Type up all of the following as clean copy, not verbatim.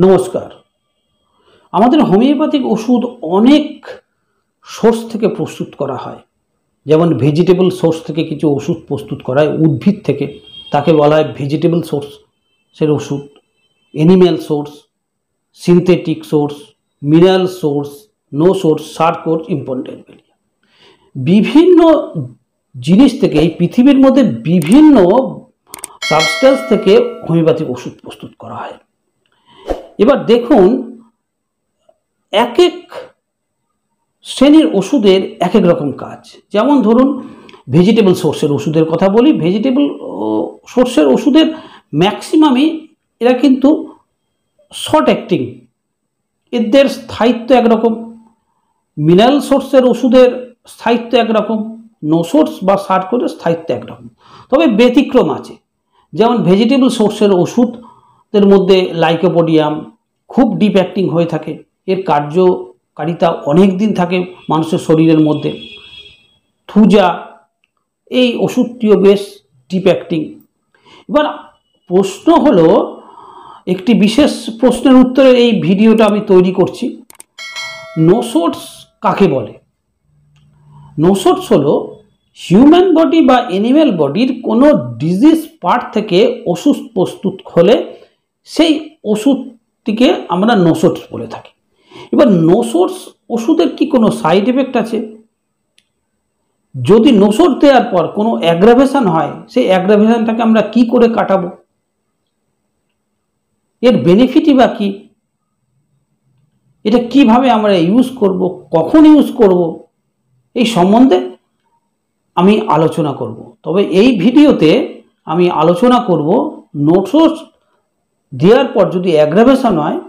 নমস্কার। আমাদের হোমিওপ্যাথিক ওষুধ অনেক সোর্স থেকে প্রস্তুত করা হয়। যেমন ভেজিটেবল সোর্স থেকে কিছু ওষুধ প্রস্তুত করা হয়, উদ্ভিদ থেকে, তাকে বলা হয় ভেজিটেবল সোর্সের ওষুধ। Animal source, synthetic source, mineral source, no source, সার কোর্স, ইম্পর্টেন্ট ভ্যালিয়া। বিভিন্ন জিনিস থেকে, এই পৃথিবীর মধ্যে বিভিন্ন সাবস্টেন্স থেকে হোমিওপ্যাথিক ওষুধ প্রস্তুত করা হয়। এবার দেখুন, এক এক শ্রেণীর ওষুধের এক এক রকম কাজ। যেমন ধরুন, ভেজিটেবল সোর্সের ওষুধের কথা বলি। ভেজিটেবল সোর্সের ওষুধের ম্যাক্সিমামই এরা কিন্তু শর্ট অ্যাক্টিং, এদের স্থায়িত্ব একরকম। মিনারেল সোর্সের ওষুধের স্থায়িত্ব একরকম, নো সোর্স বা সার কোরের স্থায়িত্ব একরকম। তবে ব্যতিক্রম আছে। যেমন ভেজিটেবল সোর্সের ওষুধের মধ্যে লাইকোপোডিয়াম খুব ডিপ অ্যাক্টিং হয়ে থাকে, এর কার্যকারিতা অনেক দিন থাকে মানুষের শরীরের মধ্যে। থুজা, এই ওষুধটিও বেশ ডিপ অ্যাক্টিং। এবার প্রশ্ন হলো, একটি বিশেষ প্রশ্নের উত্তরে এই ভিডিওটা আমি তৈরি করছি। নো সোর্স কাকে বলে? নো সোর্স হলো হিউম্যান বডি বা অ্যানিম্যাল বডির কোনো ডিজিজ পার্ট থেকে ওষুধ প্রস্তুত হলে সেই ওষুধটিকে আমরা নো সোর্স বলে থাকি। এবার নো সোর্স ওষুধের কি কোনো সাইড এফেক্ট আছে? যদি নো সোর্স দেওয়ার পর কোনো অ্যাগ্রাভেশন হয়, সেই অ্যাগ্রাভেশনটাকে আমরা কি করে কাটাবো? এর বেনিফিটই বা কি? এটা কিভাবে আমরা ইউজ করব, কখন ইউজ করব, এই সম্বন্ধে আমি আলোচনা করব। তবে এই ভিডিওতে আমি আলোচনা করব নো সোর্স দেওয়ার পর যদি অ্যাগ্রাভেশন হয়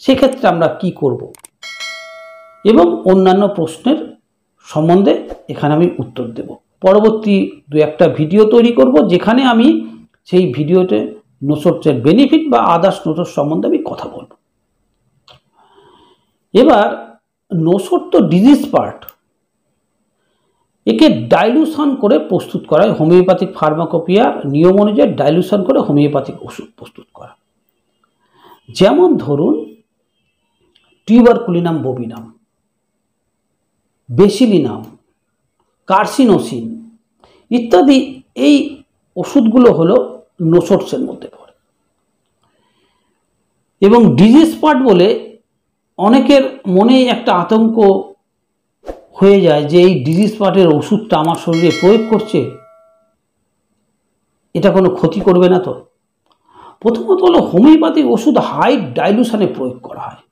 সেক্ষেত্রে আমরা কি করব, এবং অন্যান্য প্রশ্নের সম্বন্ধে এখানে আমি উত্তর দেব। পরবর্তী দু একটা ভিডিও তৈরি করব যেখানে আমি সেই ভিডিওতে নো সোর্সের বেনিফিট বা আদার্স নো সোর্স সম্বন্ধে আমি কথা বলব। এবার নো সোর্স তো ডিজিজ পার্ট, একে ডাইলুশন করে প্রস্তুত করা হয়। হোমিওপ্যাথিক ফার্মাকোপিয়ার নিয়ম অনুযায়ী ডাইলুশন করে হোমিওপ্যাথিক ওষুধ প্রস্তুত করা। যেমন ধরুন, টিউবারকুলিনাম বোভিনাম, বেসিলিনাম, কার্সিনোসিন ইত্যাদি, এই ওষুধগুলো হলো নো সোর্সের মধ্যে পড়ে। এবং ডিজিজ পার্ট বলে অনেকের মনেই একটা আতঙ্ক হয়ে যায় যে এই ডিজিজ পার্টের ওষুধটা আমার শরীরে প্রয়োগ করছে, এটা কোনো ক্ষতি করবে না তো? প্রথমত হলো, হোমিওপ্যাথিক ওষুধ হাই ডাইলুশনে প্রয়োগ করা হয়।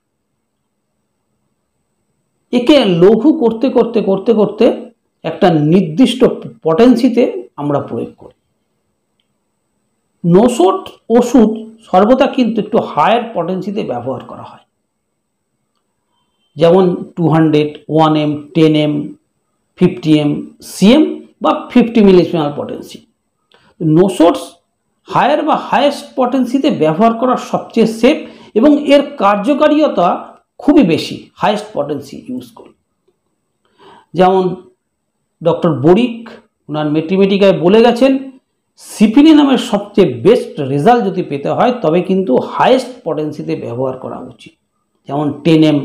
একে লঘু করতে করতে করতে করতে একটা নির্দিষ্ট পটেন্সিতে আমরা প্রয়োগ করি। নো সোর্স ওষুধ সর্বদা কিন্তু একটু হায়ার পটেন্সিতে ব্যবহার করা হয়। যেমন 200, 1M, 10M, 50M, CM বা 50 মিলিসিমেল পটেন্সি। নো সোর্স হায়ার বা হায়েস্ট পটেন্সিতে ব্যবহার করা সবচেয়ে সেফ এবং এর কার্যকারিতা খুবই বেশি হায়েস্ট পটেন্সি ইউজ করি। যেমন ডক্টর বরিক ওনার ম্যাথমেটিকায় বলে গেছেন, সিপিনি নামের সবচেয়ে বেস্ট রেজাল্ট যদি পেতে হয় তবে কিন্তু হায়েস্ট পটেন্সিতে ব্যবহার করা উচিত। যেমন 10M,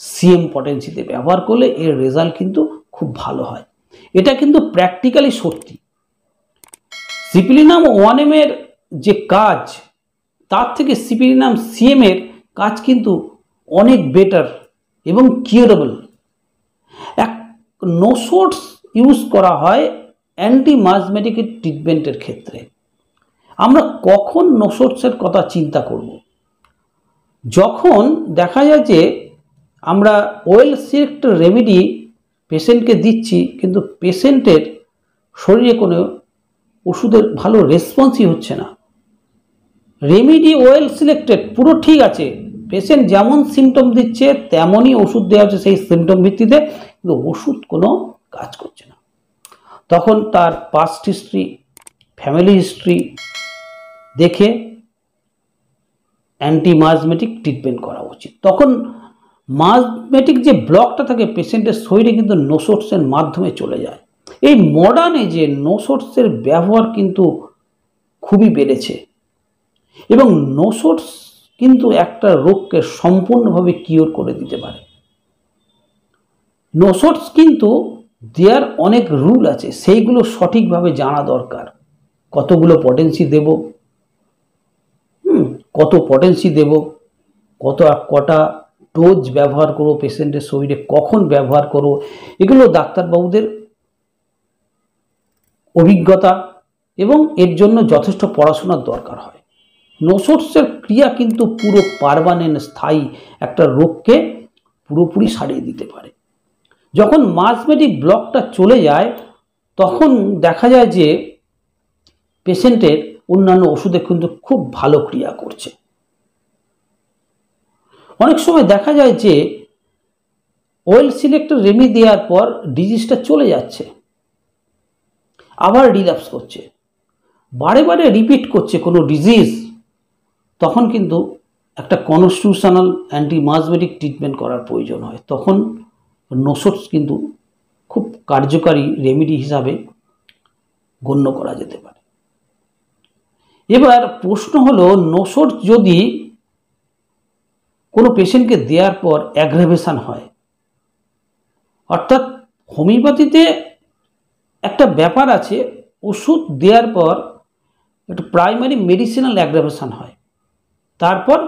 CM পটেন্সিতে ব্যবহার করলে এর রেজাল্ট কিন্তু খুব ভালো হয়। এটা কিন্তু প্র্যাকটিক্যালি সত্যি। সিপিলিনাম 1M এর যে কাজ, তার থেকে সিপিলিনাম CM এর কাজ কিন্তু অনেক বেটার এবং কিউরেবল। এক নো সোর্স ইউজ করা হয় অ্যান্টিমাজমেটিক ট্রিটমেন্টের ক্ষেত্রে। আমরা কখন নো সোর্সের কথা চিন্তা করব? যখন দেখা যায় যে আমরা ওয়েল সিলেক্ট রেমেডি পেশেন্টকে দিচ্ছি কিন্তু পেশেন্টের শরীরে কোনো ওষুধের ভালো রেসপন্সই হচ্ছে না। রেমেডি ওয়েল সিলেক্টেড, পুরো ঠিক আছে, পেশেন্ট যেমন সিমটম দিচ্ছে তেমনই ওষুধ দেওয়া হচ্ছে সেই সিমটম ভিত্তিতে, কিন্তু ওষুধ কোনো কাজ করছে না। তখন তার পাস্ট হিস্ট্রি, ফ্যামিলি হিস্ট্রি দেখে অ্যান্টিমাজমেটিক ট্রিটমেন্ট করা উচিত। তখন মাজমেটিক যে ব্লকটা থাকে পেশেন্টের শরীরে কিন্তু নো সোর্সের মাধ্যমে চলে যায়। এই মডার্ন এজে নো সোর্সের ব্যবহার কিন্তু খুবই বেড়েছে এবং নো সোর্স কিন্তু একটা রোগকে সম্পূর্ণভাবে কিওর করে দিতে পারে। নোসোটস কিন্তু দেওয়ার অনেক রুল আছে, সেইগুলো সঠিকভাবে জানা দরকার। কতগুলো পটেন্সি দেব, কত পটেন্সি দেব, কটা ডোজ ব্যবহার করো পেশেন্টের শরীরে, কখন ব্যবহার করো, এগুলো ডাক্তারবাবুদের অভিজ্ঞতা এবং এর জন্য যথেষ্ট পড়াশোনার দরকার হয়। নোসোটসের ক্রিয়া কিন্তু পুরো পার্মানেন্ট, স্থায়ী একটা রোগকে পুরোপুরি সারিয়ে দিতে পারে। যখন মাসমেটিক ব্লকটা চলে যায় তখন দেখা যায় যে পেশেন্টের অন্যান্য ওষুধে কিন্তু খুব ভালো ক্রিয়া করছে। অনেক সময় দেখা যায় যে ওয়েল সিলেক্টেড রেমেডি দেওয়ার পর ডিজিজটা চলে যাচ্ছে, আবার রিল্যাপস করছে, বারে বারে রিপিট করছে কোনো ডিজিজ, তখন কিন্তু একটা কনস্টিটিউশনাল অ্যান্টিমাসমেটিক ট্রিটমেন্ট করার প্রয়োজন হয়। তখন নোসোটস কিন্তু খুব কার্যকারী রেমেডি হিসাবে গণ্য করা যেতে পারে। এবার প্রশ্ন হলো, নোসোটস যদি কোনো পেশেন্টকে দেওয়ার পর অ্যাগ্রাভেশন হয়, অর্থাৎ হোমিওপ্যাথিতে একটা ব্যাপার আছে, ওষুধ দেওয়ার পর একটা প্রাইমারি মেডিসিনাল অ্যাগ্রাভেশন হয়, তারপর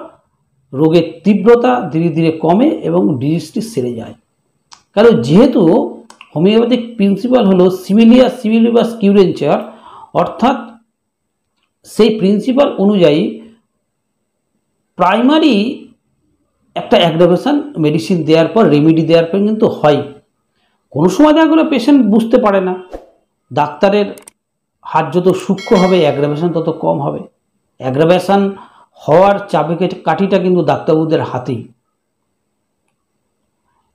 রোগের তীব্রতা ধীরে ধীরে কমে এবং ডিজিজটি সেরে যায়। কারণ যেহেতু হোমিওপ্যাথিক প্রিন্সিপাল হলো সিমিলিয়া সিমিলিবাস কিউরেন্চার, অর্থাৎ সেই প্রিন্সিপাল অনুযায়ী প্রাইমারি একটা অ্যাগ্রাভেশন মেডিসিন দেওয়ার পর, রেমেডি দেওয়ার পর কিন্তু হয়। কোনো সময় দেখা গেলো পেশেন্ট বুঝতে পারে না, ডাক্তারের হাত যত সূক্ষ্ম হবে অ্যাগ্রাভেশন তত কম হবে। অ্যাগ্রাভেশন হওয়ার চাবিকাঠিটা কিন্তু ডাক্তারবাবুদের হাতেই।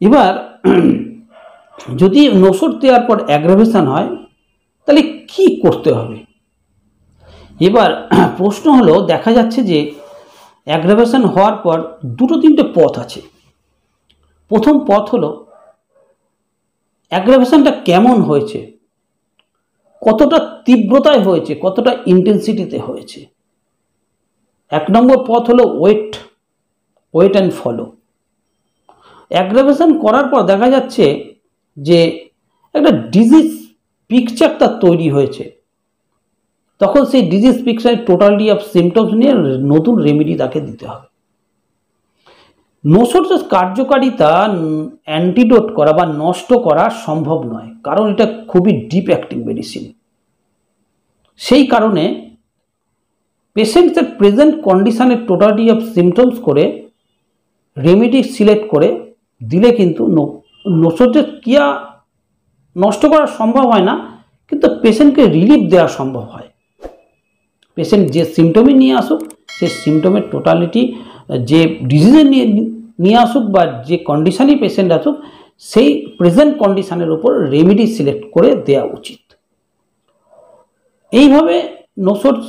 এবার যদি নোসোট দেওয়ার পর অ্যাগ্রাভেশন হয় তাহলে কি করতে হবে? এবার প্রশ্ন হলো, দেখা যাচ্ছে যে অ্যাগ্রাভেশন হওয়ার পর দুটো তিনটে পথ আছে। প্রথম পথ হলো অ্যাগ্রাভেশনটা কেমন হয়েছে, কতটা তীব্রতায় হয়েছে, কতটা ইন্টেন্সিটিতে হয়েছে। এক নম্বর পথ হলো ওয়েট অ্যান্ড ফলো। অ্যাগ্রাভেশন করার পর দেখা যাচ্ছে যে একটা ডিজিজ পিকচার তার তৈরি হয়েছে, তখন সেই disease picture totality of symptoms নিয়ে নতুন রেমেডি তাকে দিতে হবে। নোসোটসের কার্যকারিতা অ্যান্টিডোট করা বা নষ্ট করা সম্ভব নয়, কারণ এটা খুবই ডিপ অ্যাক্টিং মেডিসিন। সেই কারণে পেশেন্টসের প্রেজেন্ট কন্ডিশনের টোটালিটি অফ সিমটমস করে রেমেডি সিলেক্ট করে দিলে কিন্তু নোসোটসের ক্রিয়া নষ্ট করা সম্ভব হয় না, কিন্তু পেশেন্টকে রিলিফ দেওয়া সম্ভব হয়। পেশেন্ট যে সিমটমই নিয়ে আসুক, সেই সিমটমের টোটালিটি, যে ডিজিজে নিয়ে আসুক বা যে কন্ডিশনই পেশেন্ট আসুক, সেই প্রেজেন্ট কন্ডিশনের উপর রেমেডি সিলেক্ট করে দেওয়া উচিত। এইভাবে নোসোটস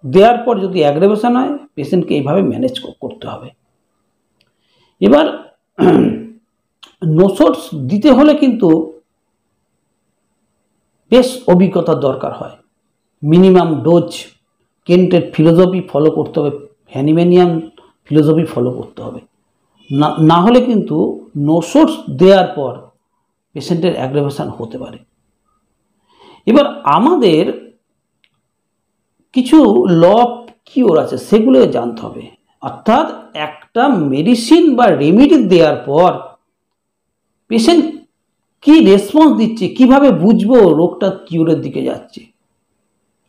দেওয়ার পর যদি অ্যাগ্রাভেশন হয়, পেশেন্টকে এইভাবে ম্যানেজ করতে হবে। এবার নোসোটস দিতে হলে কিন্তু বেশ অভিজ্ঞতার দরকার হয়। মিনিমাম ডোজ, কেন্টের ফিলোসফি ফলো করতে হবে, হ্যানিম্যানিয়ান ফিলোসফি ফলো করতে হবে, না হলে কিন্তু নোসোটস দেওয়ার পর পেশেন্টের অ্যাগ্রাভেশন হতে পারে। এবার আমাদের কিছু ল অফ কিওর আছে, সেগুলো জানতে হবে। অর্থাৎ একটা মেডিসিন বা রেমেডি দেওয়ার পর পেশেন্ট কি রেসপন্স দিচ্ছে, কিভাবে বুঝবো রোগটা কিওরের দিকে যাচ্ছে,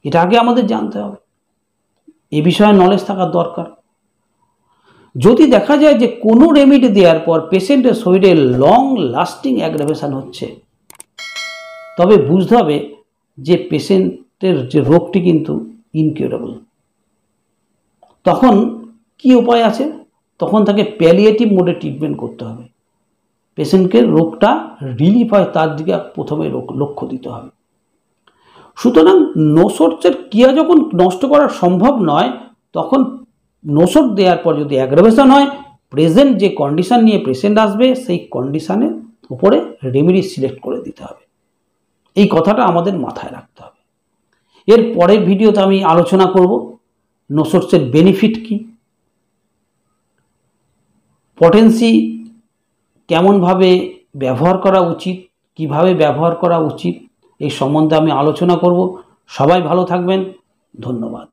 এটা আগে আমাদের জানতে হবে। এ বিষয়ে নলেজ থাকা দরকার। যদি দেখা যায় যে কোনো রেমেডি দেওয়ার পর পেশেন্টের শরীরে লং লাস্টিং অ্যাগ্রাভেশন হচ্ছে, তবে বুঝতে হবে যে পেশেন্টের যে রোগটি কিন্তু ইনকিউরেবল। তখন কি উপায় আছে? তখন তাকে প্যালিয়েটিভ মোডে ট্রিটমেন্ট করতে হবে। পেশেন্টকে রোগটা রিলিফ হয় তার দিকে প্রথমে লক্ষ্য দিতে হবে। সুতরাং নোসোটসের ক্রিয়া যখন নষ্ট করা সম্ভব নয়, তখন নোসোট দেওয়ার পর যদি অ্যাগ্রাভেশন হয়, প্রেজেন্ট যে কন্ডিশন নিয়ে পেশেন্ট আসবে, সেই কন্ডিশনের উপরে রেমেডি সিলেক্ট করে দিতে হবে। এই কথাটা আমাদের মাথায় রাখতে হবে। এর পরের ভিডিওতে আমি আলোচনা করব নোসোটসের বেনিফিট কী, পটেন্সি কেমনভাবে ব্যবহার করা উচিত, কিভাবে ব্যবহার করা উচিত, এই সম্বন্ধে আমি আলোচনা করব। সবাই ভালো থাকবেন। ধন্যবাদ।